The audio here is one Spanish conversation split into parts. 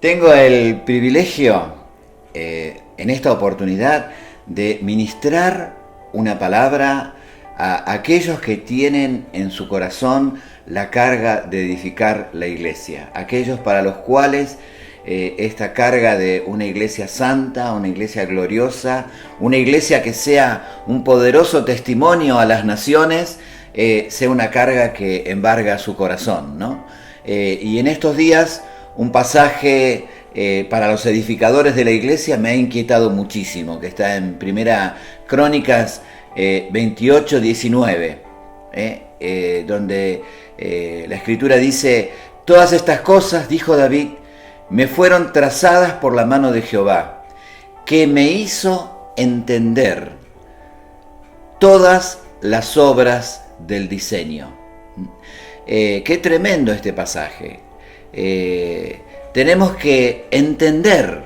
Tengo el privilegio en esta oportunidad de ministrar una palabra a aquellos que tienen en su corazón la carga de edificar la iglesia, aquellos para los cuales esta carga de una iglesia santa, una iglesia gloriosa, una iglesia que sea un poderoso testimonio a las naciones, sea una carga que embarga su corazón, ¿no? Y en estos días un pasaje para los edificadores de la iglesia me ha inquietado muchísimo, que está en Primera Crónicas 28, 19, donde la escritura dice: todas estas cosas, dijo David, me fueron trazadas por la mano de Jehová, que me hizo entender todas las obras del diseño. Qué tremendo este pasaje. Tenemos que entender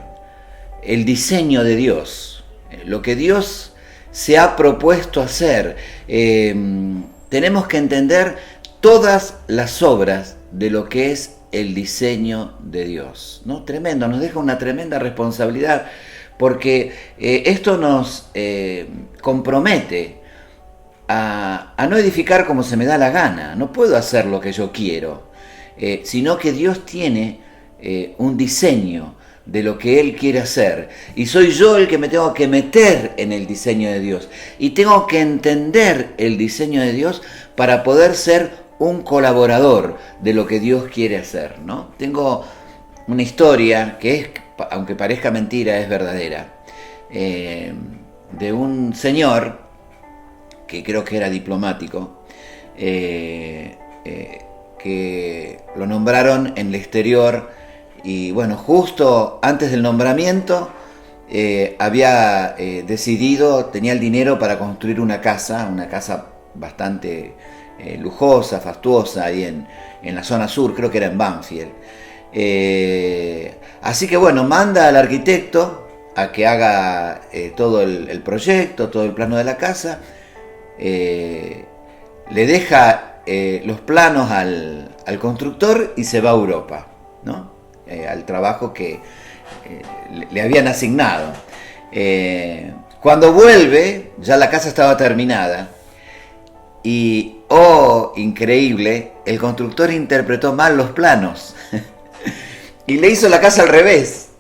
el diseño de Dios, lo que Dios se ha propuesto hacer. Tenemos que entender todas las obras de lo que es el diseño de Dios, ¿no? Tremendo, nos deja una tremenda responsabilidad, porque esto nos compromete a no edificar como se me da la gana. No puedo hacer lo que yo quiero, sino que Dios tiene un diseño de lo que Él quiere hacer, y soy yo el que me tengo que meter en el diseño de Dios, y tengo que entender el diseño de Dios para poder ser un colaborador de lo que Dios quiere hacer, ¿no? Tengo una historia que es, aunque parezca mentira, es verdadera, de un señor que creo que era diplomático, que lo nombraron en el exterior. Y bueno, justo antes del nombramiento había decidido, tenía el dinero para construir una casa bastante lujosa, fastuosa, ahí en la zona sur, creo que era en Banfield. Así que bueno, manda al arquitecto a que haga todo el proyecto, todo el plano de la casa, le deja los planos al constructor y se va a Europa, ¿no? Al trabajo que le habían asignado. Cuando vuelve, ya la casa estaba terminada y, oh, increíble, el constructor interpretó mal los planos y le hizo la casa al revés.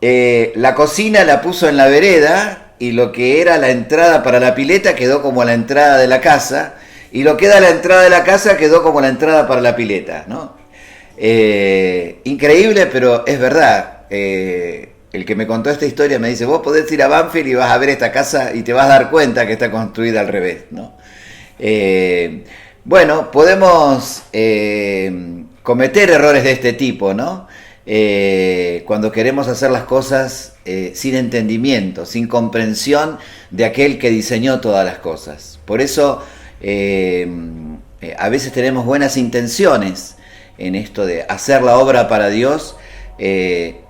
La cocina la puso en la vereda y lo que era la entrada para la pileta quedó como la entrada de la casa, y lo que era la entrada de la casa quedó como la entrada para la pileta, ¿no? Increíble, pero es verdad. El que me contó esta historia me dice: vos podés ir a Banfield y vas a ver esta casa y te vas a dar cuenta que está construida al revés, ¿no? Bueno, podemos cometer errores de este tipo, ¿no? Cuando queremos hacer las cosas sin entendimiento, sin comprensión de aquel que diseñó todas las cosas. Por eso a veces tenemos buenas intenciones en esto de hacer la obra para Dios,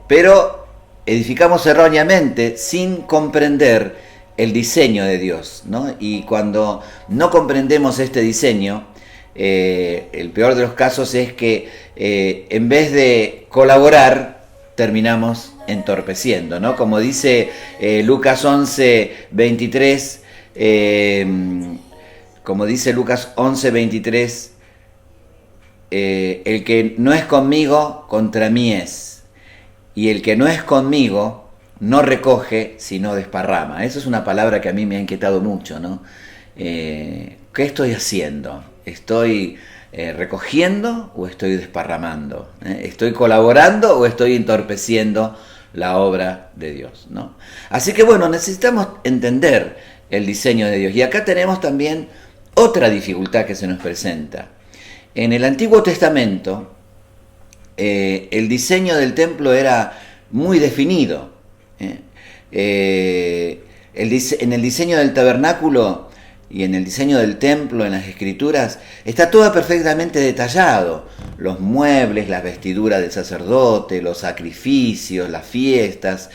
pero edificamos erróneamente sin comprender el diseño de Dios, ¿no? Y cuando no comprendemos este diseño, el peor de los casos es que en vez de colaborar, terminamos entorpeciendo, ¿no? Como dice Lucas 11, 23, como dice Lucas 11, 23, el que no es conmigo, contra mí es. Y el que no es conmigo, no recoge, sino desparrama. Eso es una palabra que a mí me ha inquietado mucho, ¿no? ¿Qué estoy haciendo? ¿Estoy recogiendo o estoy desparramando? ¿Estoy colaborando o estoy entorpeciendo la obra de Dios, ¿no? Así que bueno, necesitamos entender el diseño de Dios. Y acá tenemos también otra dificultad que se nos presenta. En el Antiguo Testamento, el diseño del templo era muy definido. En el diseño del tabernáculo y en el diseño del templo, en las escrituras, está todo perfectamente detallado. Los muebles, las vestiduras del sacerdote, los sacrificios, las fiestas,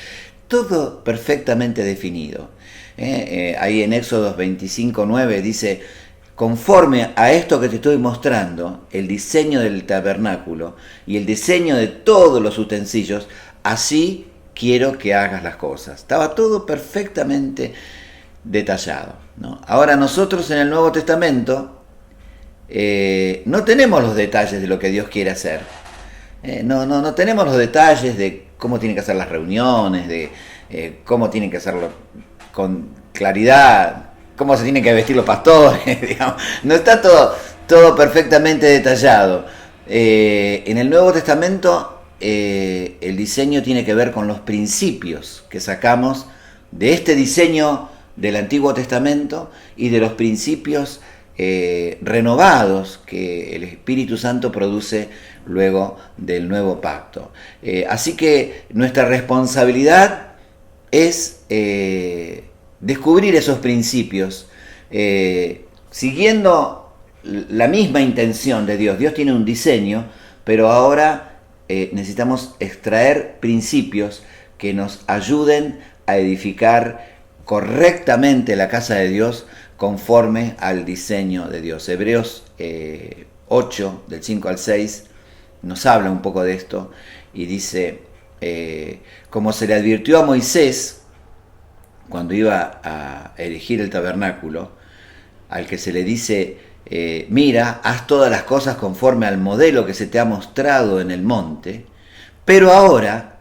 todo perfectamente definido. Ahí en Éxodo 25:9 dice: conforme a esto que te estoy mostrando, el diseño del tabernáculo y el diseño de todos los utensilios, así quiero que hagas las cosas. Estaba todo perfectamente detallado, ¿no? Ahora nosotros en el Nuevo Testamento no tenemos los detalles de lo que Dios quiere hacer. No tenemos los detalles de cómo tienen que hacer las reuniones, de cómo tienen que hacerlo con claridad, cómo se tienen que vestir los pastores, digamos. No está todo perfectamente detallado. En el Nuevo Testamento el diseño tiene que ver con los principios que sacamos de este diseño del Antiguo Testamento y de los principios renovados que el Espíritu Santo produce luego del nuevo pacto. Así que nuestra responsabilidad es descubrir esos principios siguiendo la misma intención de Dios. Dios tiene un diseño, pero ahora necesitamos extraer principios que nos ayuden a edificar correctamente la casa de Dios conforme al diseño de Dios. Hebreos 8, del 5 al 6, nos habla un poco de esto y dice, como se le advirtió a Moisés cuando iba a erigir el tabernáculo, al que se le dice, mira, haz todas las cosas conforme al modelo que se te ha mostrado en el monte, pero ahora,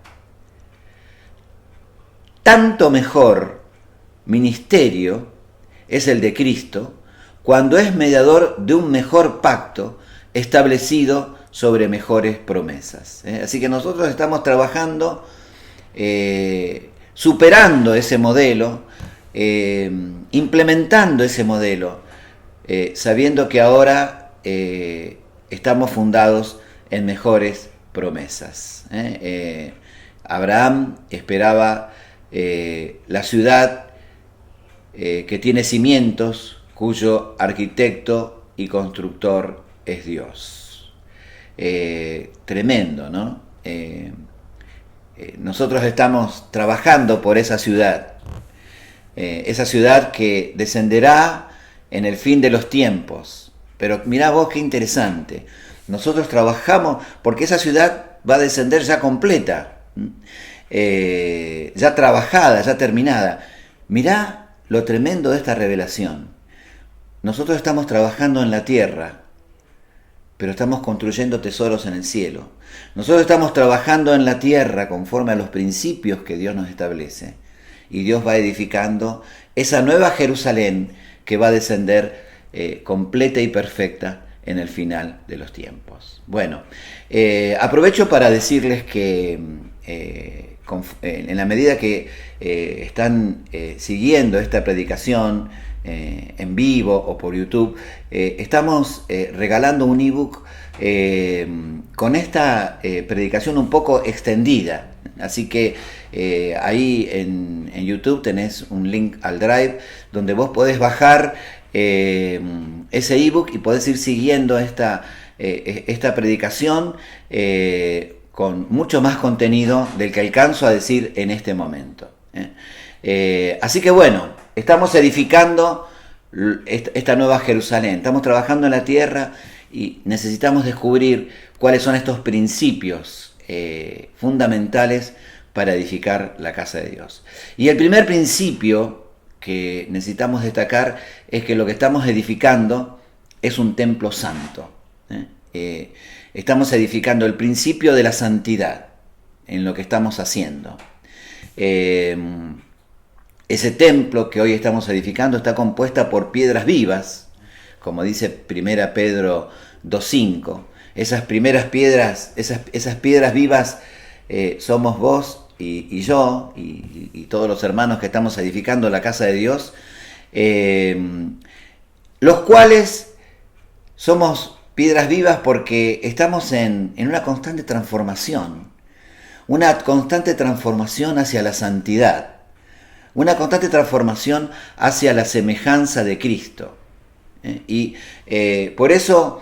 tanto mejor ministerio es el de Cristo, cuando es mediador de un mejor pacto establecido sobre mejores promesas. Así que nosotros estamos trabajando, superando ese modelo, implementando ese modelo, sabiendo que ahora estamos fundados en mejores promesas. Abraham esperaba la ciudad que tiene cimientos, cuyo arquitecto y constructor es Dios. Tremendo, ¿no? Nosotros estamos trabajando por esa ciudad que descenderá en el fin de los tiempos. Pero mirá vos qué interesante, nosotros trabajamos porque esa ciudad va a descender ya completa, ya trabajada, ya terminada. Mirá lo tremendo de esta revelación. Nosotros estamos trabajando en la tierra, pero estamos construyendo tesoros en el cielo. Nosotros estamos trabajando en la tierra conforme a los principios que Dios nos establece. Y Dios va edificando esa nueva Jerusalén que va a descender completa y perfecta en el final de los tiempos. Bueno, aprovecho para decirles que en la medida que están siguiendo esta predicación en vivo o por YouTube, estamos regalando un ebook con esta predicación un poco extendida. Así que ahí en YouTube tenés un link al Drive donde vos podés bajar ese ebook y podés ir siguiendo esta predicación con mucho más contenido del que alcanzo a decir en este momento. Así que bueno, estamos edificando esta nueva Jerusalén, estamos trabajando en la tierra y necesitamos descubrir cuáles son estos principios fundamentales para edificar la casa de Dios. Y el primer principio que necesitamos destacar es que lo que estamos edificando es un templo santo. Estamos edificando el principio de la santidad en lo que estamos haciendo. Ese templo que hoy estamos edificando está compuesta por piedras vivas, como dice 1 Pedro 2:5. Esas primeras piedras, esas piedras vivas somos vos y yo y todos los hermanos que estamos edificando la casa de Dios, los cuales somos piedras vivas porque estamos en una constante transformación hacia la santidad, una constante transformación hacia la semejanza de Cristo. Y por eso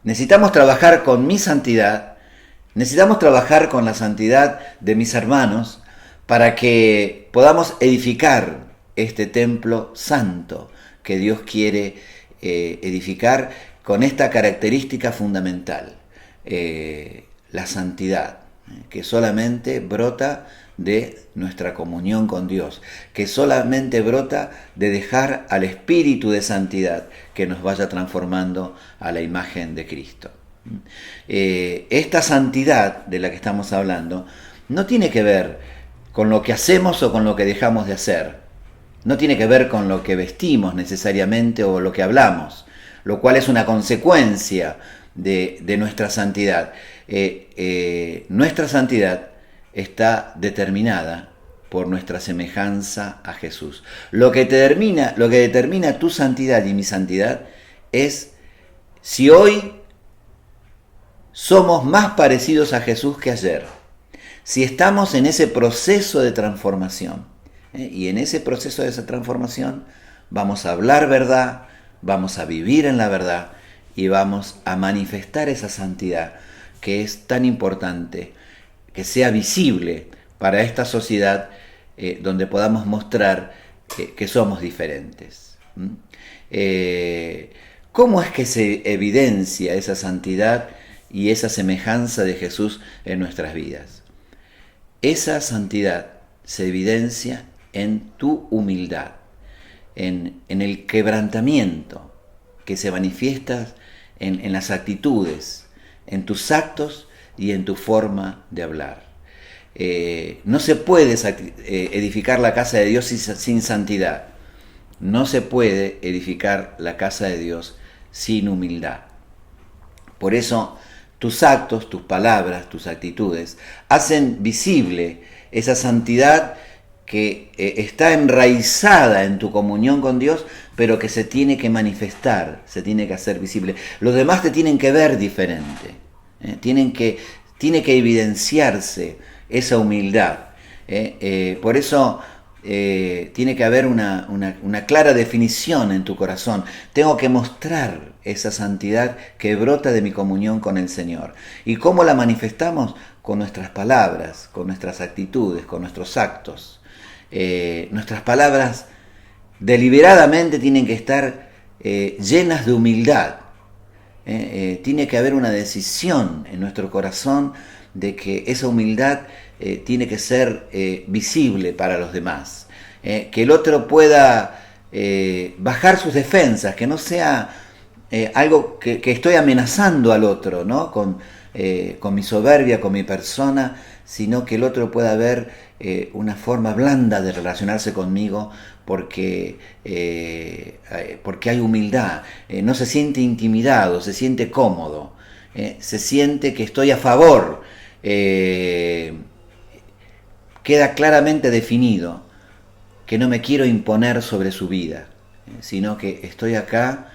necesitamos trabajar con mi santidad, necesitamos trabajar con la santidad de mis hermanos para que podamos edificar este templo santo que Dios quiere edificar con esta característica fundamental, la santidad, que solamente brota de nuestra comunión con Dios, que solamente brota de dejar al Espíritu de santidad que nos vaya transformando a la imagen de Cristo. Esta santidad de la que estamos hablando no tiene que ver con lo que hacemos o con lo que dejamos de hacer, no tiene que ver con lo que vestimos necesariamente o lo que hablamos, lo cual es una consecuencia de nuestra santidad. Nuestra santidad está determinada por nuestra semejanza a Jesús. Lo que determina tu santidad y mi santidad es si hoy somos más parecidos a Jesús que ayer, si estamos en ese proceso de transformación. Y en ese proceso de esa transformación vamos a hablar verdad, vamos a vivir en la verdad y vamos a manifestar esa santidad que es tan importante, que sea visible para esta sociedad donde podamos mostrar que somos diferentes. ¿Cómo es que se evidencia esa santidad y esa semejanza de Jesús en nuestras vidas? Esa santidad se evidencia en tu humildad, en el quebrantamiento que se manifiesta en las actitudes, en tus actos y en tu forma de hablar. No se puede edificar la casa de Dios sin santidad. No se puede edificar la casa de Dios sin humildad. Por eso tus actos, tus palabras, tus actitudes hacen visible esa santidad que está enraizada en tu comunión con Dios, pero que se tiene que manifestar, se tiene que hacer visible. Los demás te tienen que ver diferente. Tiene que evidenciarse esa humildad. Por eso tiene que haber una clara definición en tu corazón. Tengo que mostrar esa santidad que brota de mi comunión con el Señor. ¿Y cómo la manifestamos? Con nuestras palabras, con nuestras actitudes, con nuestros actos. Nuestras palabras deliberadamente tienen que estar llenas de humildad. Tiene que haber una decisión en nuestro corazón de que esa humildad tiene que ser visible para los demás, que el otro pueda bajar sus defensas, que no sea algo que estoy amenazando al otro, ¿no? Con mi soberbia, con mi persona, sino que el otro pueda ver una forma blanda de relacionarse conmigo porque hay humildad, no se siente intimidado, se siente cómodo, se siente que estoy a favor, queda claramente definido que no me quiero imponer sobre su vida, sino que estoy acá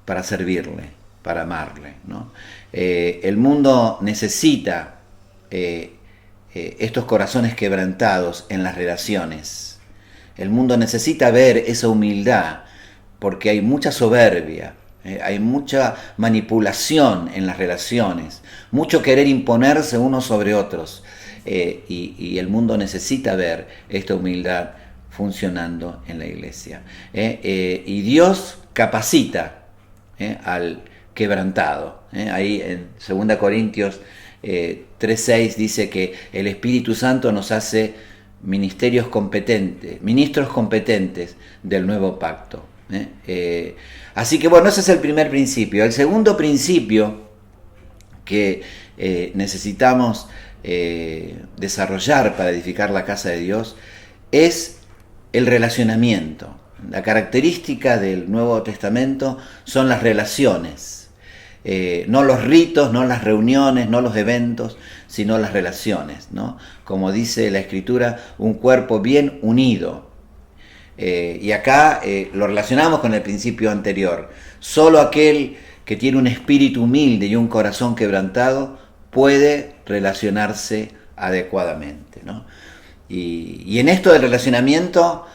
para servirle, para amarle, ¿no? El mundo necesita estos corazones quebrantados en las relaciones. El mundo necesita ver esa humildad porque hay mucha soberbia, hay mucha manipulación en las relaciones, mucho querer imponerse unos sobre otros, y el mundo necesita ver esta humildad funcionando en la iglesia. Y Dios capacita al quebrantado. Ahí en 2 Corintios 3:6 dice que el Espíritu Santo nos hace ministros competentes del nuevo pacto. Así que bueno, ese es el primer principio. El segundo principio que necesitamos desarrollar para edificar la casa de Dios es el relacionamiento. La característica del Nuevo Testamento son las relaciones. No los ritos, no las reuniones, no los eventos, sino las relaciones, ¿no? Como dice la Escritura, un cuerpo bien unido. Y acá lo relacionamos con el principio anterior. Solo aquel que tiene un espíritu humilde y un corazón quebrantado puede relacionarse adecuadamente, ¿no? Y en esto del relacionamiento,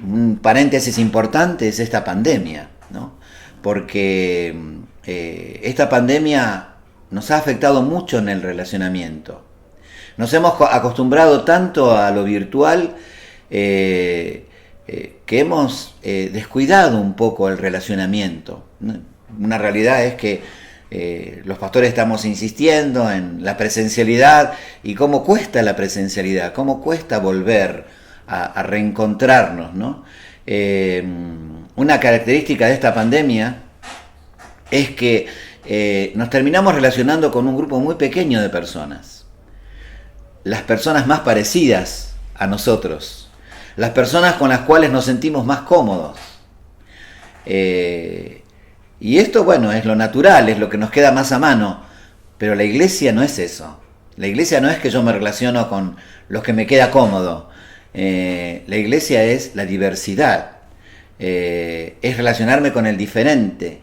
un paréntesis importante es esta pandemia, ¿no? Porque esta pandemia nos ha afectado mucho en el relacionamiento. Nos hemos acostumbrado tanto a lo virtual que que hemos descuidado un poco el relacionamiento. Una realidad es que los pastores estamos insistiendo en la presencialidad y cómo cuesta la presencialidad, cómo cuesta volver a reencontrarnos, ¿no? Una característica de esta pandemia es que nos terminamos relacionando con un grupo muy pequeño de personas. Las personas más parecidas a nosotros, las personas con las cuales nos sentimos más cómodos. Y esto, bueno, es lo natural, es lo que nos queda más a mano, pero la iglesia no es eso. La iglesia no es que yo me relaciono con los que me queda cómodo. La iglesia es la diversidad, es relacionarme con el diferente.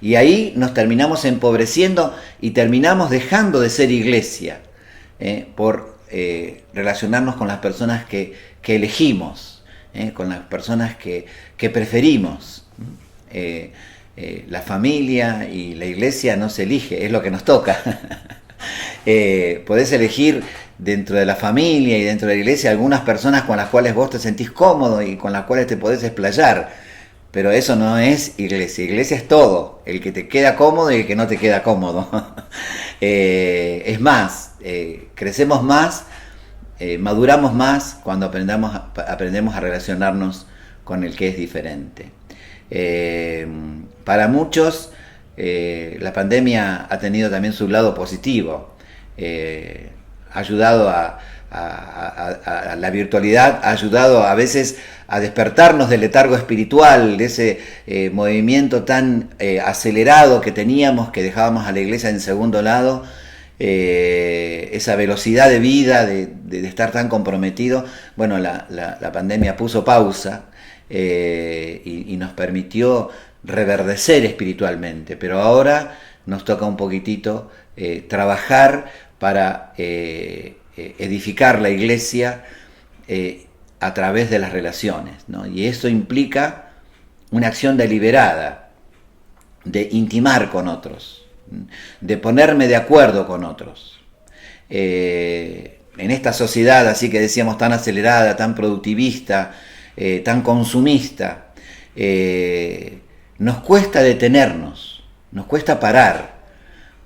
Y ahí nos terminamos empobreciendo y terminamos dejando de ser iglesia por relacionarnos con las personas que elegimos, con las personas que preferimos. La familia y la iglesia no se elige, es lo que nos toca. Podés elegir dentro de la familia y dentro de la iglesia algunas personas con las cuales vos te sentís cómodo y con las cuales te podés explayar, pero eso no es iglesia. Iglesia es todo, el que te queda cómodo y el que no te queda cómodo. Es más, crecemos más, maduramos más cuando aprendemos a relacionarnos con el que es diferente. Para muchos la pandemia ha tenido también su lado positivo, ha ayudado a la virtualidad, ha ayudado a veces a despertarnos del letargo espiritual, de ese movimiento tan acelerado que teníamos, que dejábamos a la iglesia en segundo lado, esa velocidad de vida, de estar tan comprometido. Bueno, la pandemia puso pausa y nos permitió reverdecer espiritualmente, pero ahora nos toca un poquitito trabajar para edificar la iglesia a través de las relaciones, ¿no? Y eso implica una acción deliberada de intimar con otros, de ponerme de acuerdo con otros. En esta sociedad, así que decíamos, tan acelerada, tan productivista, tan consumista, nos cuesta detenernos, nos cuesta parar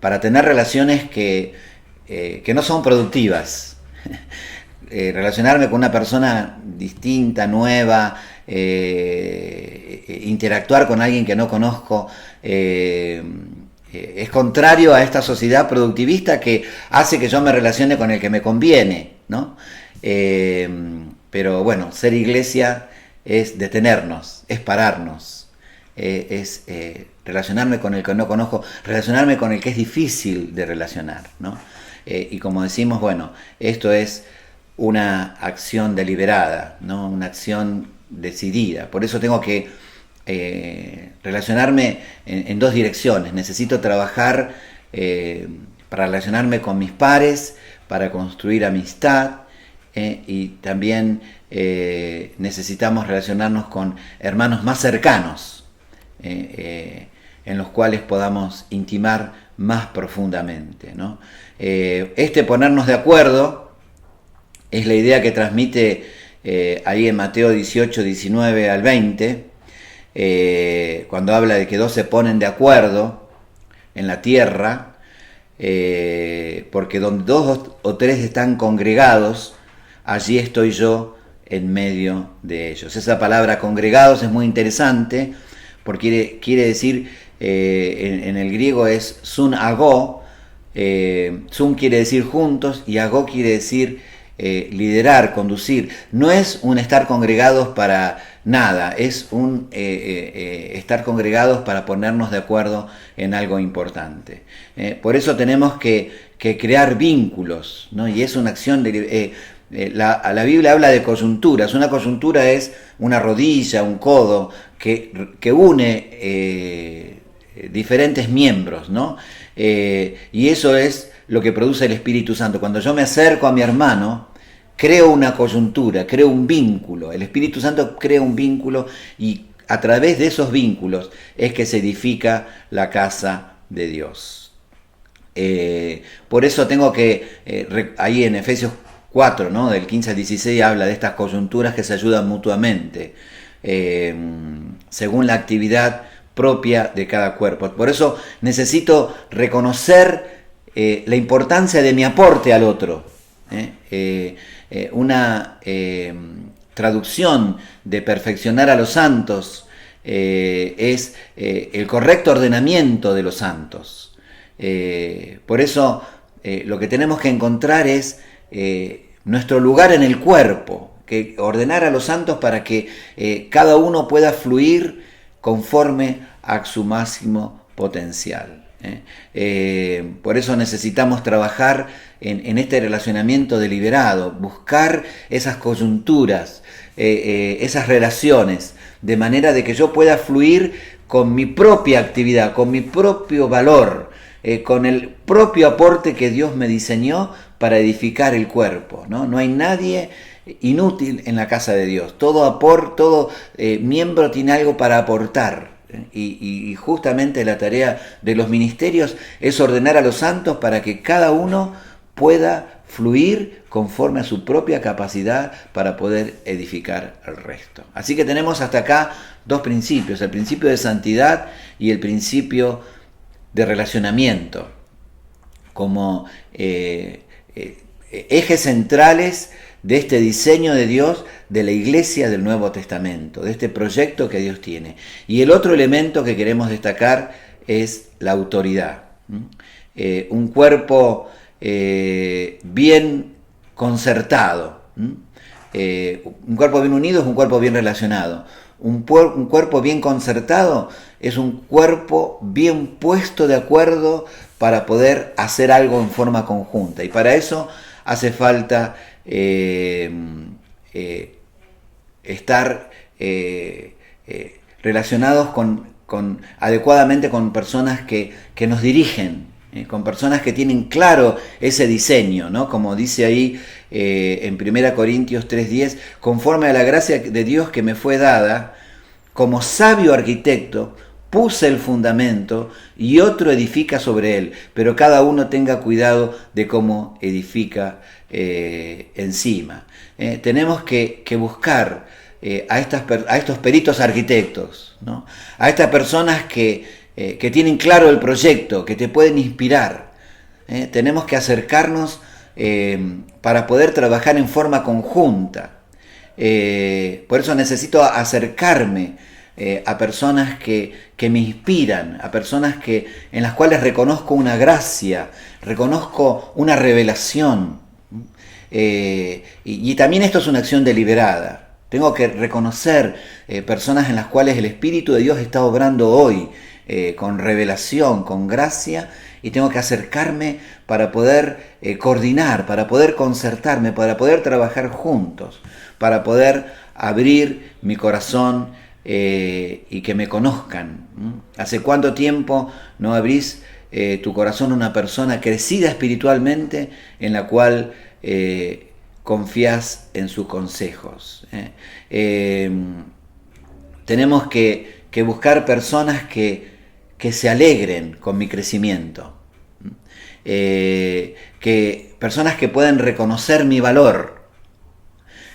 para tener relaciones que no son productivas. Relacionarme con una persona distinta, nueva, interactuar con alguien que no conozco, es contrario a esta sociedad productivista que hace que yo me relacione con el que me conviene, ¿no? Pero bueno, ser iglesia es detenernos, es pararnos, es relacionarme con el que no conozco, relacionarme con el que es difícil de relacionar, ¿no? Y como decimos, bueno, esto es una acción deliberada, ¿no? Una acción decidida. Por eso tengo que relacionarme en dos direcciones. Necesito trabajar para relacionarme con mis pares, para construir amistad, y también necesitamos relacionarnos con hermanos más cercanos, en los cuales podamos intimar más profundamente, ¿no? Ponernos de acuerdo es la idea que transmite ahí en Mateo 18, 19 al 20, cuando habla de que dos se ponen de acuerdo en la tierra, porque donde dos o tres están congregados, allí estoy yo en medio de ellos. Esa palabra congregados es muy interesante porque quiere decir, en el griego es sun agó. Sun quiere decir juntos y agó quiere decir liderar, conducir. No es un estar congregados para nada, es un estar congregados para ponernos de acuerdo en algo importante. Por eso tenemos que crear vínculos, ¿no? Y es una acción de... la Biblia habla de coyunturas. Una coyuntura es una rodilla, un codo que une diferentes miembros, ¿no? Y eso es lo que produce el Espíritu Santo. Cuando yo me acerco a mi hermano, creo una coyuntura, creo un vínculo. El Espíritu Santo crea un vínculo y a través de esos vínculos es que se edifica la casa de Dios. Por eso tengo que, ahí en Efesios 4, ¿no? Del 15 al 16 habla de estas coyunturas que se ayudan mutuamente, según la actividad propia de cada cuerpo. Por eso necesito reconocer la importancia de mi aporte al otro. Una traducción de perfeccionar a los santos es el correcto ordenamiento de los santos. Por eso lo que tenemos que encontrar es nuestro lugar en el cuerpo, que ordenar a los santos para que cada uno pueda fluir conforme a su máximo potencial. Por eso necesitamos trabajar en este relacionamiento deliberado, buscar esas coyunturas, esas relaciones, de manera de que yo pueda fluir con mi propia actividad, con mi propio valor, con el propio aporte que Dios me diseñó para edificar el cuerpo, ¿no? No hay nadie inútil en la casa de Dios. Todo miembro tiene algo para aportar. Y justamente la tarea de los ministerios es ordenar a los santos para que cada uno pueda fluir conforme a su propia capacidad para poder edificar el resto. Así que tenemos hasta acá dos principios, el principio de santidad y el principio de relacionamiento, como ejes centrales de este diseño de Dios de la iglesia del Nuevo Testamento, de este proyecto que Dios tiene. Y el otro elemento que queremos destacar es la autoridad. Un cuerpo bien concertado, un cuerpo bien unido es un cuerpo bien relacionado. Un cuerpo bien concertado es un cuerpo bien puesto de acuerdo para poder hacer algo en forma conjunta. Y para eso hace falta estar relacionados adecuadamente con personas que nos dirigen, con personas que tienen claro ese diseño, ¿no? Como dice ahí en 1 Corintios 3:10, conforme a la gracia de Dios que me fue dada, como sabio arquitecto, puse el fundamento y otro edifica sobre él, pero cada uno tenga cuidado de cómo edifica encima. Tenemos que buscar a estos peritos arquitectos, ¿no? A estas personas que tienen claro el proyecto, que te pueden inspirar. Tenemos que acercarnos para poder trabajar en forma conjunta. Por eso necesito acercarme a personas que me inspiran, a personas en las cuales reconozco una gracia, reconozco una revelación. Y también esto es una acción deliberada. Tengo que reconocer personas en las cuales el Espíritu de Dios está obrando hoy con revelación, con gracia, y tengo que acercarme para poder coordinar, para poder concertarme, para poder trabajar juntos, para poder abrir mi corazón y que me conozcan. ¿Hace cuánto tiempo no abrís tu corazón a una persona crecida espiritualmente en la cual confías en sus consejos? Tenemos que buscar personas que se alegren con mi crecimiento, personas que puedan reconocer mi valor.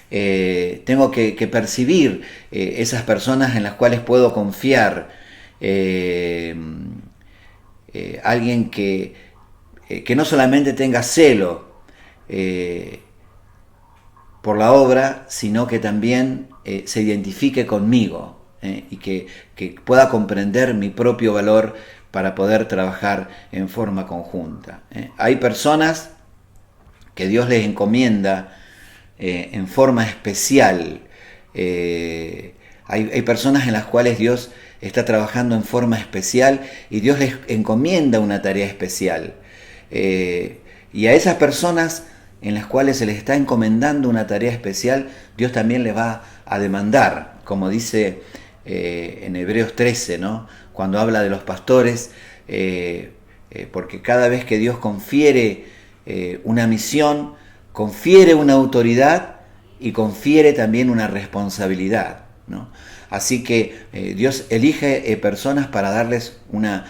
Tengo que percibir esas personas en las cuales puedo confiar. Alguien que no solamente tenga celo por la obra, sino que también se identifique conmigo, y que pueda comprender mi propio valor para poder trabajar en forma conjunta. Hay personas que Dios les encomienda en forma especial. Hay personas en las cuales Dios está trabajando en forma especial y Dios les encomienda una tarea especial. Y a esas personas en las cuales se les está encomendando una tarea especial, Dios también les va a demandar, como dice en Hebreos 13, ¿no? Cuando habla de los pastores, porque cada vez que Dios confiere una misión, confiere una autoridad y confiere también una responsabilidad, ¿no? Así que Dios elige personas para darles una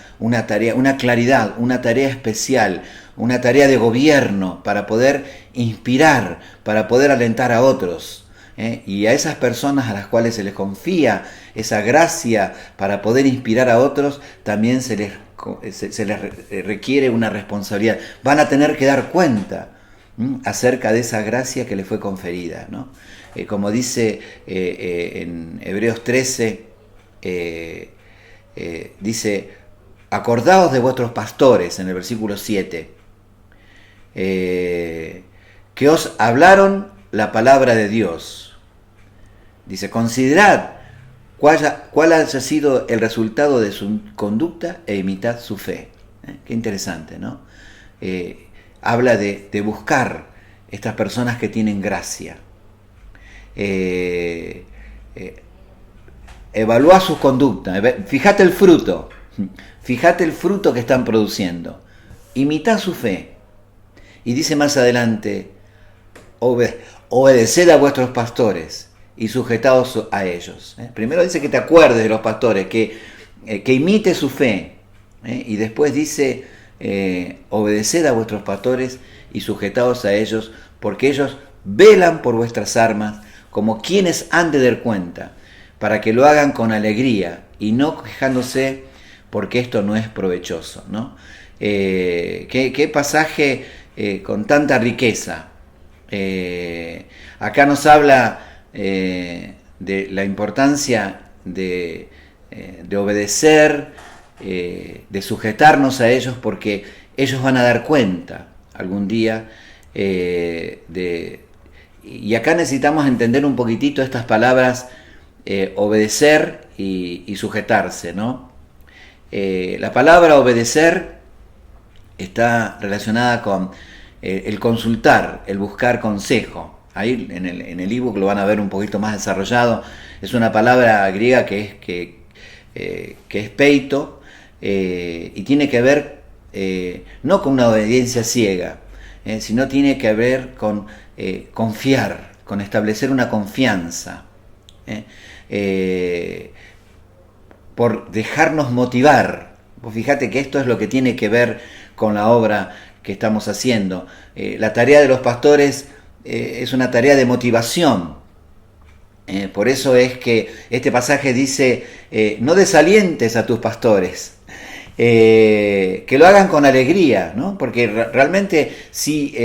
tarea, una claridad, una tarea especial, una tarea de gobierno para poder inspirar, para poder alentar a otros. Y a esas personas a las cuales se les confía esa gracia para poder inspirar a otros, también se les requiere una responsabilidad. Van a tener que dar cuenta acerca de esa gracia que les fue conferida, ¿no? Como dice en Hebreos 13, dice, acordaos de vuestros pastores, en el versículo 7, que os hablaron la palabra de Dios. Dice, considerad cuál haya sido el resultado de su conducta e imitad su fe. Qué interesante, ¿no? Habla de buscar estas personas que tienen gracia. Evalúa su conducta, fíjate el fruto que están produciendo, imitad su fe. Y dice más adelante, obedeced a vuestros pastores y sujetaos a ellos. Primero dice que te acuerdes de los pastores, que imite su fe, y después dice, obedeced a vuestros pastores y sujetaos a ellos, porque ellos velan por vuestras armas, como quienes han de dar cuenta, para que lo hagan con alegría y no quejándose, porque esto no es provechoso, ¿no? Qué pasaje con tanta riqueza. Acá nos habla de la importancia de obedecer, de sujetarnos a ellos, porque ellos van a dar cuenta algún día. Y acá necesitamos entender un poquitito estas palabras, obedecer y sujetarse, ¿no? La palabra obedecer está relacionada con el consultar, el buscar consejo. Ahí en el ebook lo van a ver un poquito más desarrollado. Es una palabra griega que es peito, y tiene que ver no con una obediencia ciega, sino tiene que ver con confiar, con establecer una confianza, por dejarnos motivar. Vos fíjate que esto es lo que tiene que ver con la obra que estamos haciendo. La tarea de los pastores es una tarea de motivación. Por eso es que este pasaje dice, no desalientes a tus pastores, que lo hagan con alegría, ¿no? Porque realmente si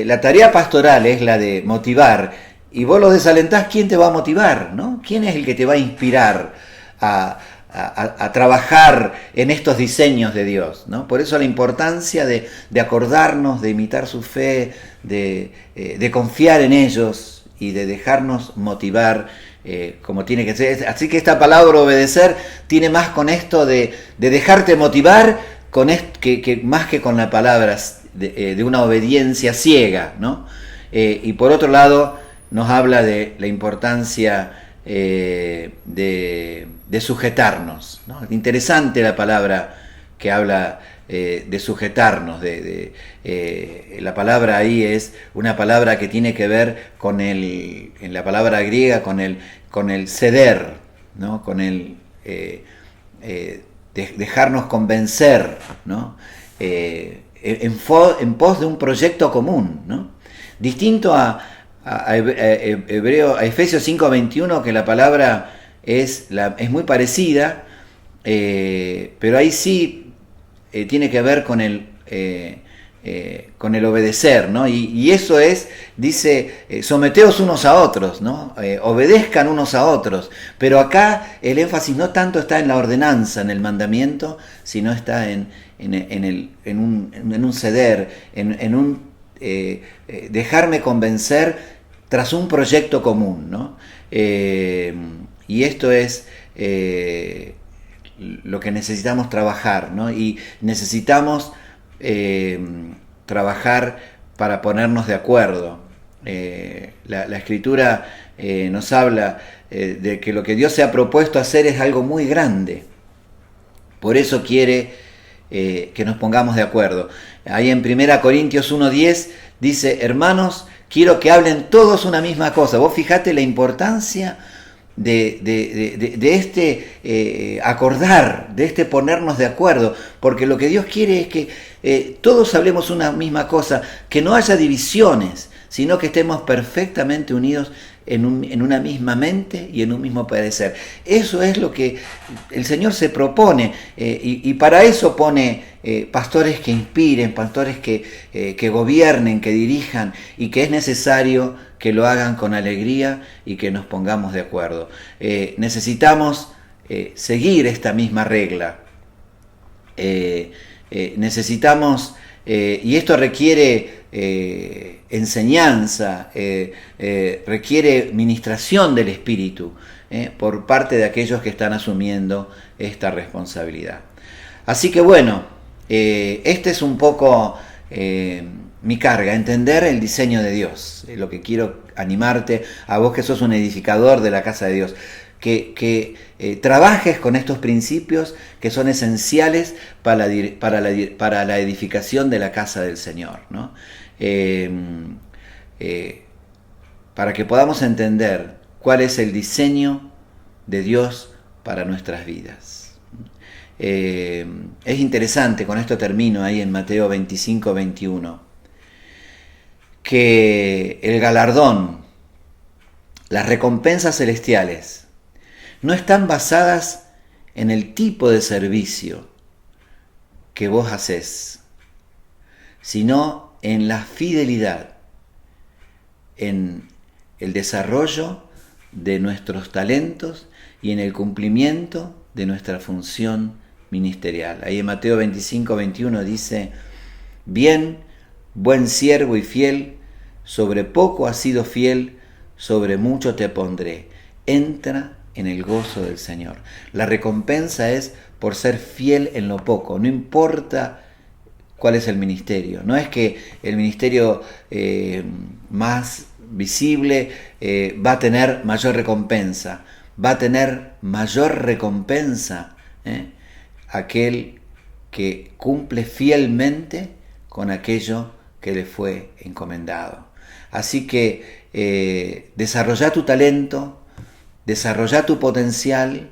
la tarea pastoral es la de motivar y vos los desalentás, ¿quién te va a motivar, ¿no? ¿Quién es el que te va a inspirar a trabajar en estos diseños de Dios, ¿no? Por eso la importancia de acordarnos, de imitar su fe, de confiar en ellos y de dejarnos motivar como tiene que ser. Así que esta palabra obedecer tiene más con esto de dejarte motivar que más que con la palabra de una obediencia ciega, ¿no? Y por otro lado nos habla de la importancia de sujetarnos, ¿no? Interesante la palabra que habla de sujetarnos. La palabra ahí es una palabra que tiene que ver con en la palabra griega con el ceder, ¿no? Con el dejarnos convencer, ¿no? En pos de un proyecto común, ¿no? Distinto a Efesios 5:21, que la palabra es muy parecida, pero ahí sí tiene que ver con el obedecer, ¿no? Y eso es, dice, someteos unos a otros, ¿no? Obedezcan unos a otros. Pero acá el énfasis no tanto está en la ordenanza, en el mandamiento, sino está en un ceder, en un dejarme convencer tras un proyecto común, ¿no? Y esto es lo que necesitamos trabajar, ¿no? Y necesitamos trabajar para ponernos de acuerdo. La Escritura nos habla de que lo que Dios se ha propuesto hacer es algo muy grande. Por eso quiere que nos pongamos de acuerdo. Ahí en 1 Corintios 1:10 dice, hermanos, quiero que hablen todos una misma cosa. Vos fijate la importancia de este acordar, de este ponernos de acuerdo, porque lo que Dios quiere es que todos hablemos una misma cosa, que no haya divisiones, sino que estemos perfectamente unidos en una misma mente y en un mismo parecer. Eso es lo que el Señor se propone, y para eso pone pastores que inspiren, pastores que gobiernen, que dirijan, y que es necesario que lo hagan con alegría y que nos pongamos de acuerdo. Necesitamos seguir esta misma regla. Necesitamos, y esto requiere enseñanza, requiere ministración del Espíritu por parte de aquellos que están asumiendo esta responsabilidad. Así que bueno, este es un poco mi carga, entender el diseño de Dios. Lo que quiero animarte a vos que sos un edificador de la casa de Dios, que trabajes con estos principios que son esenciales para la edificación de la casa del Señor, ¿no? Para que podamos entender cuál es el diseño de Dios para nuestras vidas. Es interesante, con esto termino, ahí en Mateo 25, 21, que el galardón, las recompensas celestiales, no están basadas en el tipo de servicio que vos haces, sino en la fidelidad, en el desarrollo de nuestros talentos y en el cumplimiento de nuestra función ministerial. Ahí en Mateo 25, 21 dice: bien, buen siervo y fiel, sobre poco has sido fiel, sobre mucho te pondré. Entra en el gozo del Señor. La recompensa es por ser fiel en lo poco, no importa cuál es el ministerio. No es que el ministerio más visible va a tener mayor recompensa. Va a tener mayor recompensa aquel que cumple fielmente con aquello que le fue encomendado. Así que desarrolla tu talento, desarrolla tu potencial,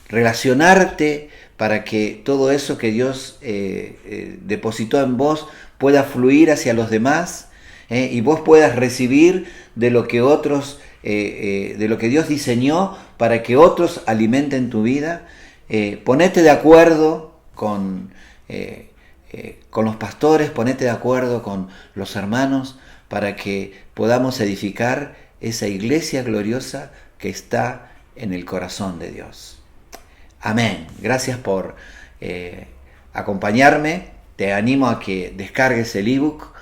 relacionarte para que todo eso que Dios depositó en vos pueda fluir hacia los demás, y vos puedas recibir de lo que otros, de lo que Dios diseñó para que otros alimenten tu vida. Ponete de acuerdo con los pastores, ponete de acuerdo con los hermanos para que podamos edificar esa iglesia gloriosa que está en el corazón de Dios. Amén. Gracias por acompañarme. Te animo a que descargues el ebook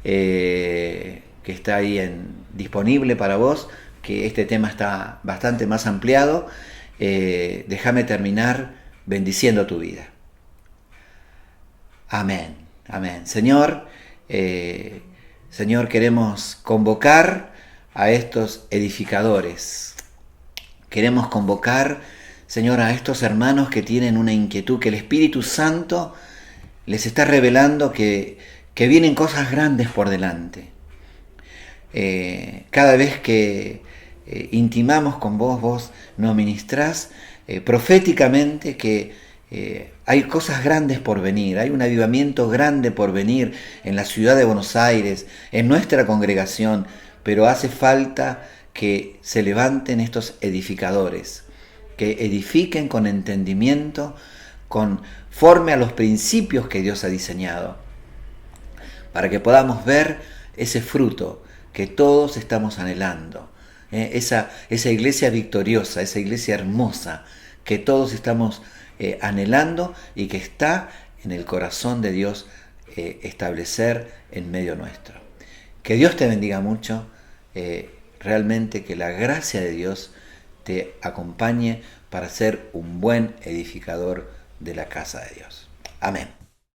que está ahí disponible para vos, que este tema está bastante más ampliado. Déjame terminar bendiciendo tu vida. Amén. Amén. Señor, queremos convocar a estos edificadores. Queremos convocar, Señor, a estos hermanos que tienen una inquietud, que el Espíritu Santo les está revelando que vienen cosas grandes por delante. Cada vez que intimamos con vos, vos nos ministrás proféticamente que hay cosas grandes por venir, hay un avivamiento grande por venir en la ciudad de Buenos Aires, en nuestra congregación, pero hace falta que se levanten estos edificadores, que edifiquen con entendimiento, conforme a los principios que Dios ha diseñado, para que podamos ver ese fruto que todos estamos anhelando, esa iglesia victoriosa, esa iglesia hermosa que todos estamos anhelando y que está en el corazón de Dios establecer en medio nuestro. Que Dios te bendiga mucho, realmente que la gracia de Dios te acompañe para ser un buen edificador de la casa de Dios. Amén.